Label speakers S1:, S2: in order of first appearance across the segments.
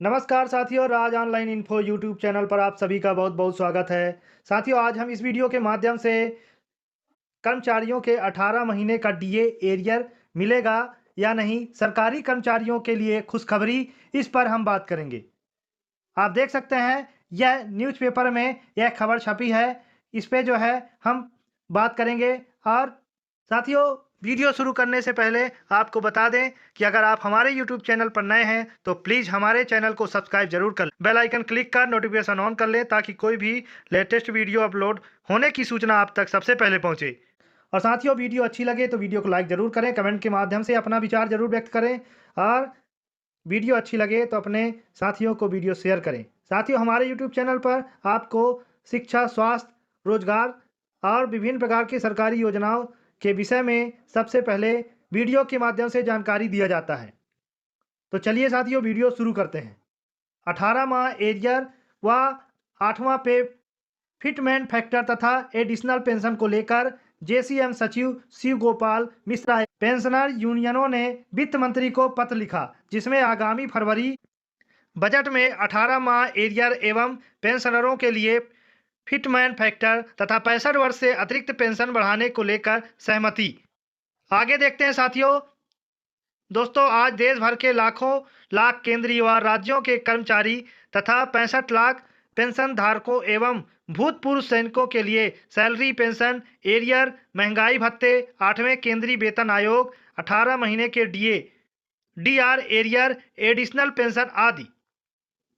S1: नमस्कार साथियों, राज online info YouTube channel पर आप सभी का बहुत-बहुत स्वागत है। साथियों, आज हम इस वीडियो के माध्यम से कर्मचारियों के 18 महीने का डीए एरियर मिलेगा या नहीं, सरकारी कर्मचारियों के लिए खुशखबरी, इस पर हम बात करेंगे। आप देख सकते हैं, यह न्यूज़पेपर में यह खबर छपी है। इस पे जो है हम बात करेंगे। और साथियों, वीडियो शुरू करने से पहले आपको बता दें कि अगर आप हमारे यूट्यूब चैनल पर नए हैं तो प्लीज़ हमारे चैनल को सब्सक्राइब जरूर कर लें। बेल आइकन क्लिक कर नोटिफिकेशन ऑन कर लें ताकि कोई भी लेटेस्ट वीडियो अपलोड होने की सूचना आप तक सबसे पहले पहुंचे। और साथियों, वीडियो अच्छी लगे तो वीडियो को लाइक जरूर करें, कमेंट के माध्यम से अपना विचार जरूर व्यक्त करें और वीडियो अच्छी लगे तो अपने साथियों को वीडियो शेयर करें। साथियों, हमारे यूट्यूब चैनल पर आपको शिक्षा, स्वास्थ्य, रोजगार और विभिन्न प्रकार की सरकारी योजनाओं के विषय में सबसे पहले वीडियो के माध्यम से जानकारी दिया जाता है। तो चलिए साथियों, वीडियो शुरू करते हैं। 18 माह एरियर व 8वां पे फिटमेंट फैक्टर तथा एडिशनल पेंशन को लेकर जेसीएम सचिव शिव गोपाल मिश्रा पेंशनर यूनियनों ने वित्त मंत्री को पत्र लिखा, जिसमें आगामी फरवरी बजट में 18 माह एरियर एवं पेंशनरों के लिए फिटमेंट फैक्टर तथा 65 वर्ष से अतिरिक्त पेंशन बढ़ाने को लेकर सहमति। आगे देखते हैं साथियों। दोस्तों, आज देश भर के लाखों लाख केंद्रीय व राज्यों के कर्मचारी तथा 65 लाख पेंशन धारकों एवं भूतपूर्व सैनिकों के लिए सैलरी पेंशन एरियर, महंगाई भत्ते, 8वें केंद्रीय वेतन आयोग, 18 महीने के DA, DR arrear, additional pension आदि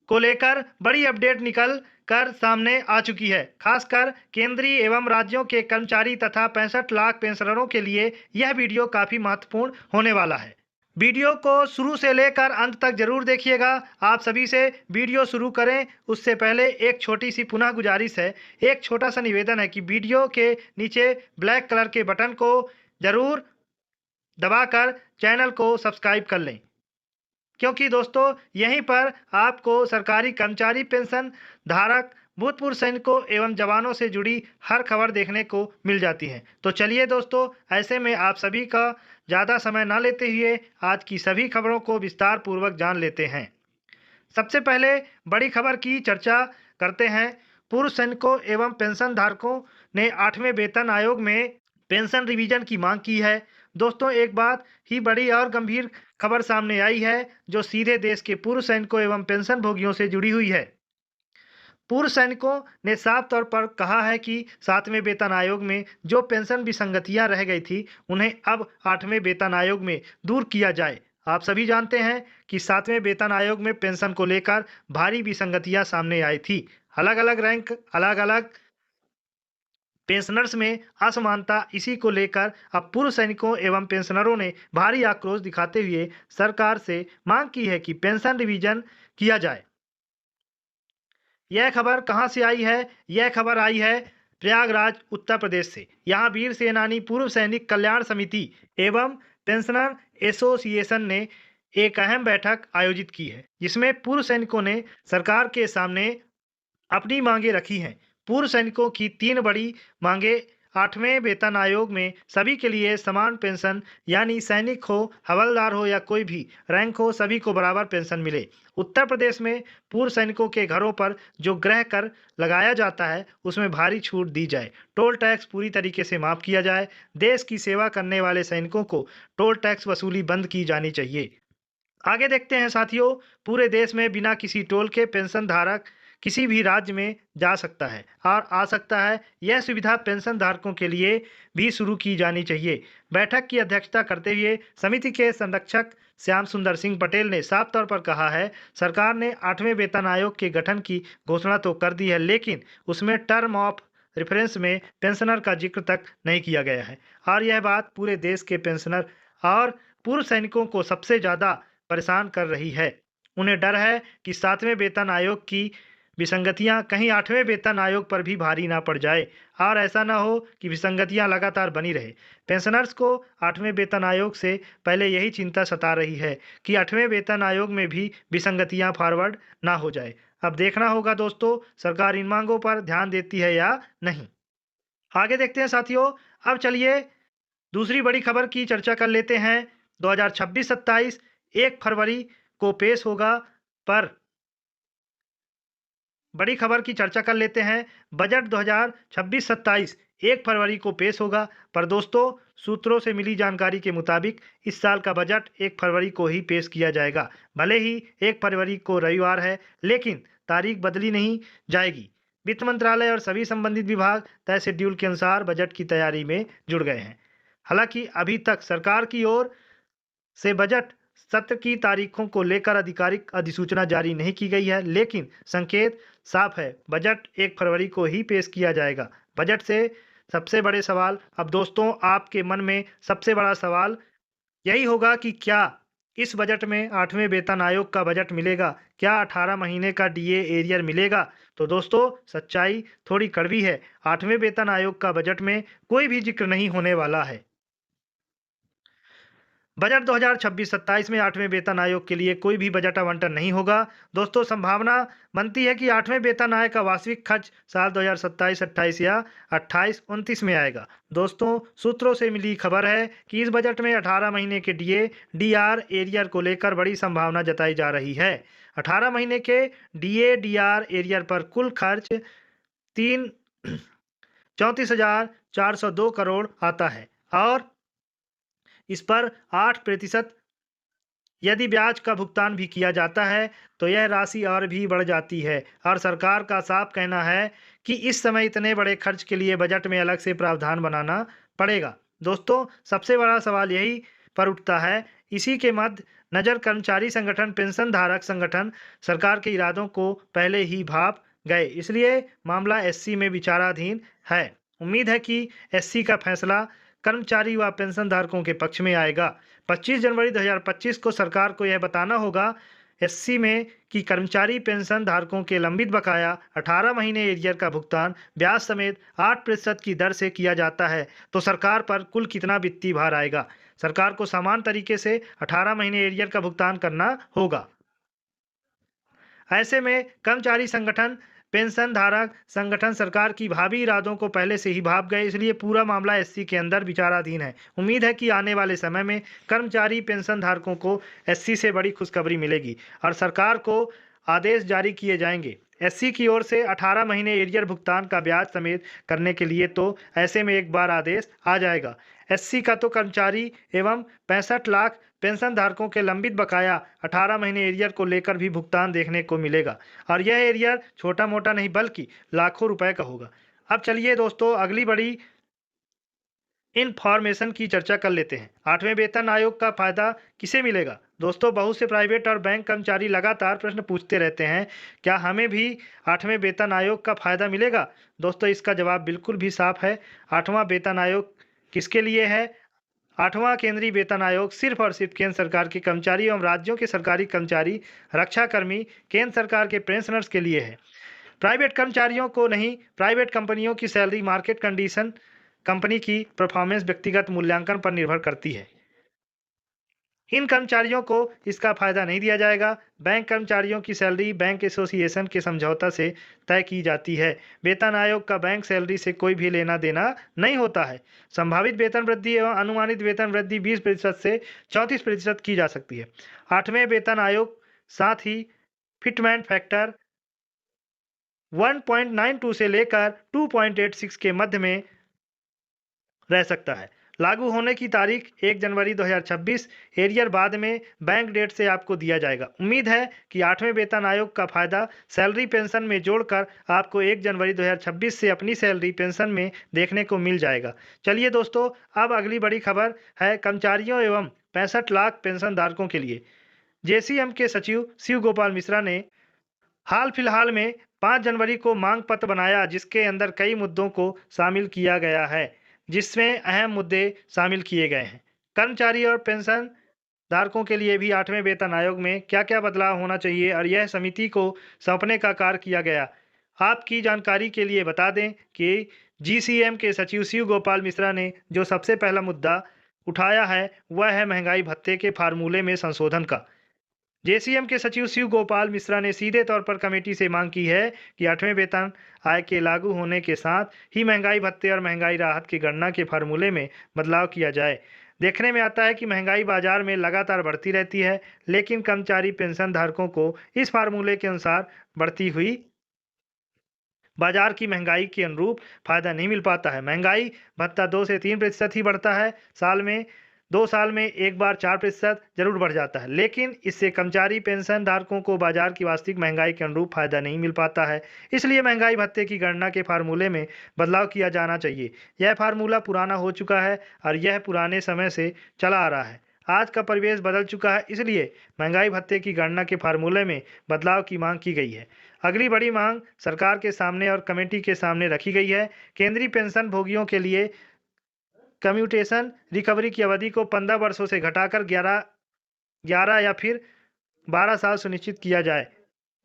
S1: को लेकर बड़ी अपडेट निकल कर सामने आ चुकी है। खासकर केंद्रीय एवं राज्यों के कर्मचारी तथा 65 लाख पेंशनरों के लिए यह वीडियो काफी महत्वपूर्ण होने वाला है। वीडियो को शुरू से लेकर अंत तक जरूर देखिएगा। आप सभी से वीडियो शुरू करें उससे पहले एक छोटी सी पुनः गुजारिश है, एक छोटा सा निवेदन है कि वीडियो के नीचे ब्लैक कलर के बटन को जरूर दबाकर चैनल को सब्सक्राइब कर लें, क्योंकि दोस्तों यहीं पर आपको सरकारी कर्मचारी, पेंशन धारक, भूतपूर्व सैनिकों एवं जवानों से जुड़ी हर खबर देखने को मिल जाती है। तो चलिए दोस्तों, ऐसे में आप सभी का ज़्यादा समय ना लेते हुए आज की सभी खबरों को विस्तार पूर्वक जान लेते हैं। सबसे पहले बड़ी खबर की चर्चा करते हैं। पूर्व सैनिकों एवं पेंशन धारकों ने 8वें वेतन आयोग में पेंशन रिवीजन की मांग की है। दोस्तों, एक बात ही बड़ी और गंभीर खबर सामने आई है जो सीधे देश के पूर्व सैनिकों एवं पेंशन भोगियों से जुड़ी हुई है। पूर्व सैनिकों ने साफ तौर पर कहा है कि 7वें वेतन आयोग में जो पेंशन विसंगतियां रह गई थी उन्हें अब 8वें वेतन आयोग में दूर किया जाए। आप सभी जानते हैं कि 7वें वेतन आयोग में पेंशन को लेकर भारी विसंगतियां सामने आई थी। अलग अलग रैंक, अलग अलग पेंशनर्स में असमानता, इसी को लेकर अब पूर्व सैनिकों एवं पेंशनरों ने भारी आक्रोश दिखाते हुए सरकार से मांग की है कि पेंशन रिवीजन किया जाए। यह खबर कहां से आई है? यह खबर आई है प्रयागराज, उत्तर प्रदेश से। यहां वीर सेनानी पूर्व सैनिक कल्याण समिति एवं पेंशनर एसोसिएशन ने एक अहम बैठक आयोजित की है, जिसमें पूर्व सैनिकों ने सरकार के सामने अपनी मांगे रखी हैं। पूर्व सैनिकों की 3 बड़ी मांगे 8वें वेतन आयोग में सभी के लिए समान पेंशन, यानी सैनिक हो, हवलदार हो या कोई भी रैंक हो, सभी को बराबर पेंशन मिले। उत्तर प्रदेश में पूर्व सैनिकों के घरों पर जो गृह कर लगाया जाता है उसमें भारी छूट दी जाए। टोल टैक्स पूरी तरीके से माफ किया जाए। देश की सेवा करने वाले सैनिकों को टोल टैक्स वसूली बंद की जानी चाहिए। आगे देखते हैं साथियों। पूरे देश में बिना किसी टोल के पेंशन धारक किसी भी राज्य में जा सकता है और आ सकता है। यह सुविधा पेंशन धारकों के लिए भी शुरू की जानी चाहिए। बैठक की अध्यक्षता करते हुए समिति के संरक्षक श्याम सुंदर सिंह पटेल ने साफ तौर पर कहा है, सरकार ने 8वें वेतन आयोग के गठन की घोषणा तो कर दी है, लेकिन उसमें टर्म ऑफ रेफरेंस में पेंशनर का जिक्र तक नहीं किया गया है। और यह बात पूरे देश के पेंशनर और पूर्व सैनिकों को सबसे ज़्यादा परेशान कर रही है। उन्हें डर है कि 7वें वेतन आयोग की विसंगतियां कहीं 8वें वेतन आयोग पर भी भारी ना पड़ जाए और ऐसा ना हो कि विसंगतियां लगातार बनी रहे। पेंशनर्स को 8वें वेतन आयोग से पहले यही चिंता सता रही है कि 8वें वेतन आयोग में भी विसंगतियां फॉरवर्ड ना हो जाए। अब देखना होगा दोस्तों, सरकार इन मांगों पर ध्यान देती है या नहीं। आगे देखते हैं साथियों। अब चलिए दूसरी बड़ी खबर की चर्चा कर लेते हैं। 2026-27 1 फरवरी को पेश होगा, पर बड़ी खबर की चर्चा कर लेते हैं। बजट 2026-27 1 फरवरी को पेश होगा, पर दोस्तों सूत्रों से मिली जानकारी के मुताबिक इस साल का बजट 1 फरवरी को ही पेश किया जाएगा। भले ही 1 फरवरी को रविवार है, लेकिन तारीख बदली नहीं जाएगी। वित्त मंत्रालय और सभी संबंधित विभाग तय शेड्यूल के अनुसार बजट की तैयारी में जुट गए हैं। हालांकि अभी तक सरकार की ओर से बजट सत्र की तारीखों को लेकर आधिकारिक अधिसूचना जारी नहीं की गई है, लेकिन संकेत साफ है, बजट 1 फरवरी को ही पेश किया जाएगा। बजट से सबसे बड़े सवाल, अब दोस्तों आपके मन में सबसे बड़ा सवाल यही होगा कि क्या इस बजट में 8वें वेतन आयोग का बजट मिलेगा? क्या 18 महीने का डीए एरियर मिलेगा? तो दोस्तों सच्चाई थोड़ी कड़वी है, 8वें वेतन आयोग का बजट में कोई भी जिक्र नहीं होने वाला है। बजट 2026-27 में 8वें वेतन आयोग के लिए कोई भी बजट आवंटन नहीं होगा। दोस्तों संभावना बनती है कि 8वें वेतन आयोग का वास्तविक खर्च साल 2027-28 या 28-29 में आएगा। दोस्तों सूत्रों से मिली खबर है कि इस बजट में 18 महीने के डीआर एरियर को लेकर बड़ी संभावना जताई जा रही है। 18 महीने के डीआर एरियर पर कुल खर्च 34,402 करोड़ आता है और इस पर 8% यदि ब्याज का भुगतान भी किया जाता है तो यह राशि और भी बढ़ जाती है और सरकार का साफ कहना है कि इस समय इतने बड़े खर्च के लिए बजट में अलग से प्रावधान बनाना पड़ेगा। दोस्तों सबसे बड़ा सवाल यही पर उठता है। इसी के मध्य नजर कर्मचारी संगठन, पेंशन धारक संगठन सरकार के इरादों को पहले ही भाप गए, इसलिए मामला एससी में विचाराधीन है। उम्मीद है कि एससी का फैसला कर्मचारी व पेंशन धारकों के पक्ष में आएगा। 25 जनवरी 2025 को सरकार को यह बताना होगा एससी में कि कर्मचारी पेंशन धारकों के लंबित बकाया 18 महीने एरियर का भुगतान ब्याज समेत 8% की दर से किया जाता है, तो सरकार पर कुल कितना वित्तीय भार आएगा। सरकार को समान तरीके से 18 महीने एरियर का भुगतान करना होगा। ऐसे में कर्मचारी संगठन, पेंशन धारक संगठन सरकार की भावी इरादों को पहले से ही भाप गए, इसलिए पूरा मामला एससी के अंदर विचाराधीन है। उम्मीद है कि आने वाले समय में कर्मचारी पेंशन धारकों को एससी से बड़ी खुशखबरी मिलेगी और सरकार को आदेश जारी किए जाएंगे एससी की ओर से 18 महीने एरियर भुगतान का ब्याज समेत करने के लिए। तो ऐसे में एक बार आदेश आ जाएगा। एससी का तो कर्मचारी एवं 65 लाख पेंशन धारकों के लंबित बकाया 18 महीने एरियर को लेकर भी भुगतान देखने को मिलेगा और यह एरियर छोटा मोटा नहीं बल्कि लाखों रुपए का होगा। अब चलिए दोस्तों अगली बड़ी इन्फॉर्मेशन की चर्चा कर लेते हैं। 8वें वेतन आयोग का फायदा किसे मिलेगा? दोस्तों बहुत से प्राइवेट और बैंक कर्मचारी लगातार प्रश्न पूछते रहते हैं, क्या हमें भी 8वें वेतन आयोग का फायदा मिलेगा? दोस्तों इसका जवाब बिल्कुल भी साफ है। 8वां वेतन आयोग किसके लिए है? 8वां केंद्रीय वेतन आयोग सिर्फ और सिर्फ केंद्र सरकार के कर्मचारी एवं राज्यों के सरकारी कर्मचारी, रक्षाकर्मी, केंद्र सरकार के पेंशनर्स के लिए है। प्राइवेट कर्मचारियों को नहीं। प्राइवेट कंपनियों की सैलरी मार्केट कंडीशन, कंपनी की परफॉर्मेंस, व्यक्तिगत मूल्यांकन पर निर्भर करती है। इन कर्मचारियों को इसका फायदा नहीं दिया जाएगा। बैंक कर्मचारियों की सैलरी बैंक एसोसिएशन के समझौता से तय की जाती है। वेतन आयोग का बैंक सैलरी से कोई भी लेना देना नहीं होता है। संभावित वेतन वृद्धि एवं अनुमानित वेतन वृद्धि 20% से 34% की जा सकती है। 8वें वेतन आयोग साथ ही फिटमेंट फैक्टर 1.92 से लेकर 2.86 के मध्य में रह सकता है। लागू होने की तारीख 1 जनवरी 2026, एरियर बाद में बैंक डेट से आपको दिया जाएगा। उम्मीद है कि 8वें वेतन आयोग का फायदा सैलरी पेंशन में जोड़कर आपको 1 जनवरी 2026 से अपनी सैलरी पेंशन में देखने को मिल जाएगा। चलिए दोस्तों अब अगली बड़ी खबर है कर्मचारियों एवं 65 लाख पेंशन धारकों के लिए। जेसीएम के सचिव शिव गोपाल मिश्रा ने हाल फिलहाल में 5 जनवरी को मांग पत्र बनाया, जिसके अंदर कई मुद्दों को शामिल किया गया है, जिसमें अहम मुद्दे शामिल किए गए हैं। कर्मचारी और पेंशन धारकों के लिए भी 8वें वेतन आयोग में क्या क्या बदलाव होना चाहिए और यह समिति को सौंपने का कार्य किया गया। आपकी जानकारी के लिए बता दें कि जीसीएम के सचिव शिव गोपाल मिश्रा ने जो सबसे पहला मुद्दा उठाया है वह है महंगाई भत्ते के फार्मूले में संशोधन का। जेसीएम के सचिव शिव गोपाल मिश्रा ने सीधे तौर पर कमेटी से मांग की है कि 8वें वेतन आयोग के लागू होने के साथ ही महंगाई भत्ते और महंगाई राहत की गणना के फार्मूले में बदलाव किया जाए। देखने में आता है कि महंगाई बाजार में लगातार बढ़ती रहती है, लेकिन कर्मचारी पेंशन धारकों को इस फार्मूले के अनुसार बढ़ती हुई बाजार की महंगाई के अनुरूप फायदा नहीं मिल पाता है। महंगाई भत्ता 2 से 3% ही बढ़ता है। साल में 2 साल में एक बार 4% जरूर बढ़ जाता है, लेकिन इससे कर्मचारी पेंशन धारकों को बाजार की वास्तविक महंगाई के अनुरूप फायदा नहीं मिल पाता है। इसलिए महंगाई भत्ते की गणना के फार्मूले में बदलाव किया जाना चाहिए। यह फार्मूला पुराना हो चुका है और यह पुराने समय से चला आ रहा है। आज का परिवेश बदल चुका है, इसलिए महंगाई भत्ते की गणना के फार्मूले में बदलाव की मांग की गई है। अगली बड़ी मांग सरकार के सामने और कमेटी के सामने रखी गई है। केंद्रीय पेंशन भोगियों के लिए कम्यूटेशन रिकवरी की अवधि को 15 वर्षों से घटाकर 11 या फिर 12 साल सुनिश्चित किया जाए।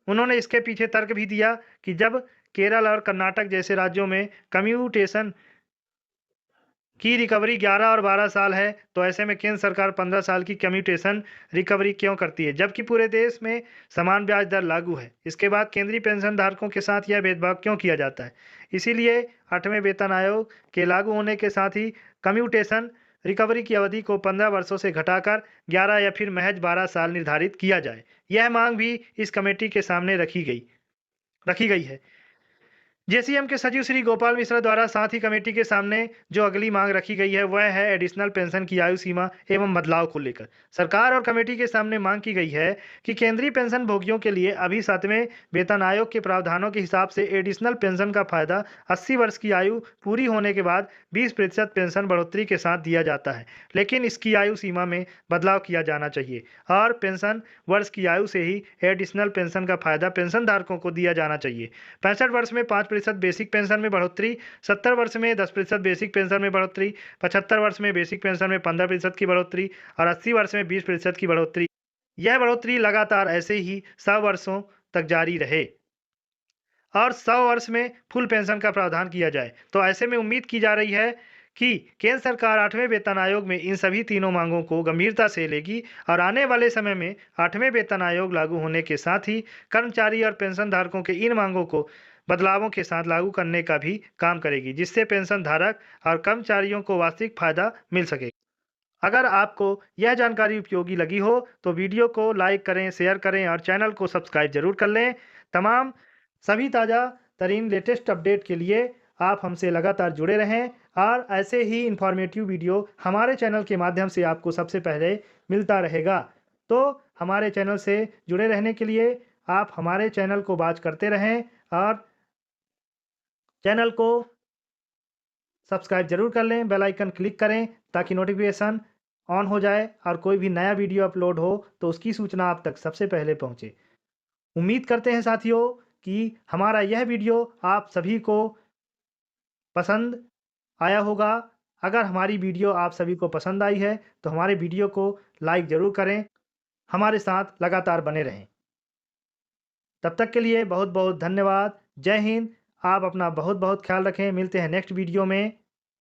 S1: उन्होंने इसके पीछे तर्क भी दिया कि जब केरल और कर्नाटक जैसे राज्यों में कम्यूटेशन की रिकवरी 11 और 12 साल है, तो ऐसे में केंद्र सरकार 15 साल की कम्यूटेशन रिकवरी क्यों करती है, जबकि पूरे देश में समान ब्याज दर लागू है। इसके बाद केंद्रीय पेंशन धारकों के साथ यह भेदभाव क्यों किया जाता है। इसीलिए 8वें वेतन आयोग के लागू होने के साथ ही कम्यूटेशन रिकवरी की अवधि को 15 वर्षों से घटाकर 11 या फिर महज 12 साल निर्धारित किया जाए। यह मांग भी इस कमेटी के सामने रखी गई है। जेसीएम के सचिव श्री गोपाल मिश्रा द्वारा साथ ही कमेटी के सामने जो अगली मांग रखी गई है वह है एडिशनल पेंशन की आयु सीमा एवं बदलाव को लेकर सरकार और कमेटी के सामने मांग की गई है कि केंद्रीय पेंशन भोगियों के लिए अभी 7वें वेतन आयोग के प्रावधानों के हिसाब से एडिशनल पेंशन का फायदा 80 वर्ष की आयु पूरी होने के बाद 20% पेंशन बढ़ोतरी के साथ दिया जाता है, लेकिन इसकी आयु सीमा में बदलाव किया जाना चाहिए और पेंशन वर्ष की आयु से ही एडिशनल पेंशन का फायदा पेंशन धारकों को दिया जाना चाहिए। 65 वर्ष में 5% बेसिक पेंशन में बढ़ोतरी, 70 वर्ष में 10% बेसिक पेंशन में बढ़ोतरी, 75 वर्ष में बेसिक पेंशन में 15% की बढ़ोतरी और 80 वर्ष में 20% की बढ़ोतरी। यह बढ़ोतरी लगातार ऐसे ही 100 वर्षों तक जारी रहे और 100 वर्ष में फुल पेंशन का प्रावधान किया जाए। तो ऐसे में उम्मीद की जा रही है कि केंद्र सरकार 8वें वेतन आयोग में इन सभी तीनों मांगों को गंभीरता से लेगी और आने वाले समय में 8वें वेतन आयोग लागू होने के साथ ही कर्मचारी और पेंशन धारकों के इन मांगों को बदलावों के साथ लागू करने का भी काम करेगी, जिससे पेंशन धारक और कर्मचारियों को वास्तविक फायदा मिल सके। अगर आपको यह जानकारी उपयोगी लगी हो तो वीडियो को लाइक करें, शेयर करें और चैनल को सब्सक्राइब जरूर कर लें। तमाम सभी ताज़ा तरीन लेटेस्ट अपडेट के लिए आप हमसे लगातार जुड़े रहें और ऐसे ही इंफॉर्मेटिव वीडियो हमारे चैनल के माध्यम से आपको सबसे पहले मिलता रहेगा। तो हमारे चैनल से जुड़े रहने के लिए आप हमारे चैनल को वॉच करते रहें और चैनल को सब्सक्राइब जरूर कर लें, बेल आइकन क्लिक करें ताकि नोटिफिकेशन ऑन हो जाए और कोई भी नया वीडियो अपलोड हो तो उसकी सूचना आप तक सबसे पहले पहुंचे। उम्मीद करते हैं साथियों कि हमारा यह वीडियो आप सभी को पसंद आया होगा। अगर हमारी वीडियो आप सभी को पसंद आई है तो हमारे वीडियो को लाइक ज़रूर करें, हमारे साथ लगातार बने रहें। तब तक के लिए बहुत बहुत धन्यवाद। जय हिंद। आप अपना बहुत बहुत ख्याल रखें। मिलते हैं नेक्स्ट वीडियो में।